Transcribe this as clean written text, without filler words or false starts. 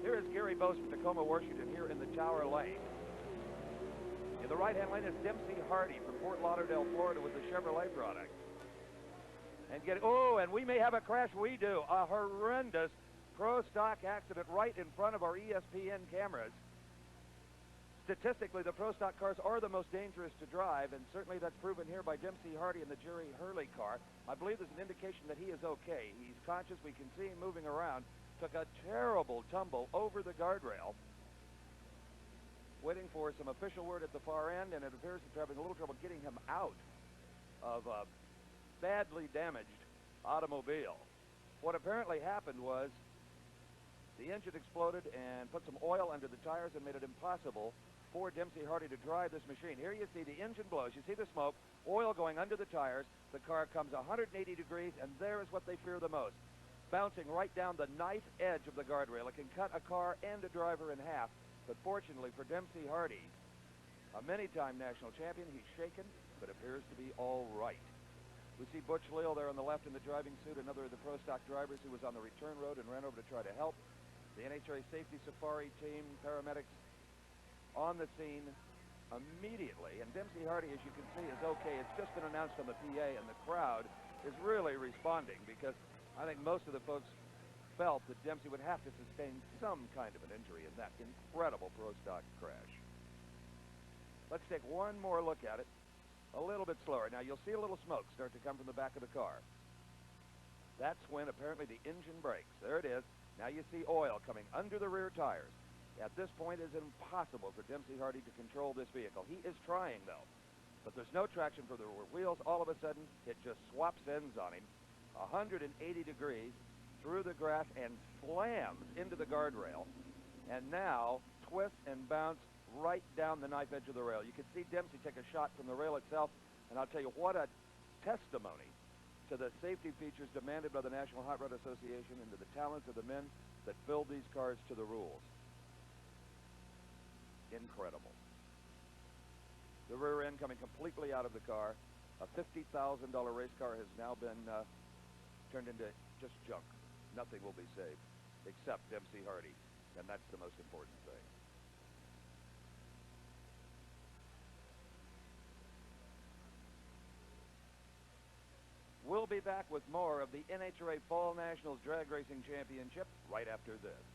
Here is Gary Bose from Tacoma, Washington, here in the Tower Lane. In the right-hand lane is Dempsey Hardy from Fort Lauderdale, Florida, with the Chevrolet product. And we may have a crash. We do. A horrendous pro stock accident right in front of our ESPN cameras. Statistically, the pro stock cars are the most dangerous to drive, and certainly that's proven here by Dempsey Hardy in the Jerry Hurley car. I believe there's an indication that he is okay. He's conscious. We can see him moving around. Took a terrible tumble over the guardrail. Waiting for some official word at the far end, and it appears that they're having a little trouble getting him out of a badly damaged automobile. What apparently happened was the engine exploded and put some oil under the tires and made it impossible for Dempsey Hardy to drive this machine. Here you see the engine blows. You see the smoke, oil going under the tires. The car comes 180 degrees, and there is what they fear the most. Bouncing right down the knife edge of the guardrail. It can cut a car and a driver in half. But fortunately for Dempsey Hardy, a many-time national champion, he's shaken, but appears to be all right. We see Butch Leal there on the left in the driving suit, another of the pro stock drivers who was on the return road and ran over to try to help. The NHRA Safety Safari team, paramedics on the scene immediately. And Dempsey Hardy, as you can see, is okay. It's just been announced on the PA, and the crowd is really responding because I think most of the folks felt that Dempsey would have to sustain some kind of an injury in that incredible pro stock crash. Let's take one more look at it, a little bit slower. Now, you'll see a little smoke start to come from the back of the car. That's when apparently the engine brakes. There it is. Now you see oil coming under the rear tires. At this point, it is impossible for Dempsey Hardy to control this vehicle. He is trying, though, but there's no traction for the rear wheels. All of a sudden, it just swaps ends on him, 180 degrees through the grass, and slams into the guardrail, and now twists and bounce right down the knife edge of the rail. You can see Dempsey take a shot from the rail itself, and I'll tell you what a testimony to the safety features demanded by the National Hot Rod Association and to the talents of the men that build these cars to the rules. Incredible. The rear end coming completely out of the car. A $50,000 race car has now been turned into just junk. Nothing will be saved except Dempsey Hardy, and that's the most important thing. We'll be back with more of the NHRA Fall Nationals Drag Racing Championship right after this.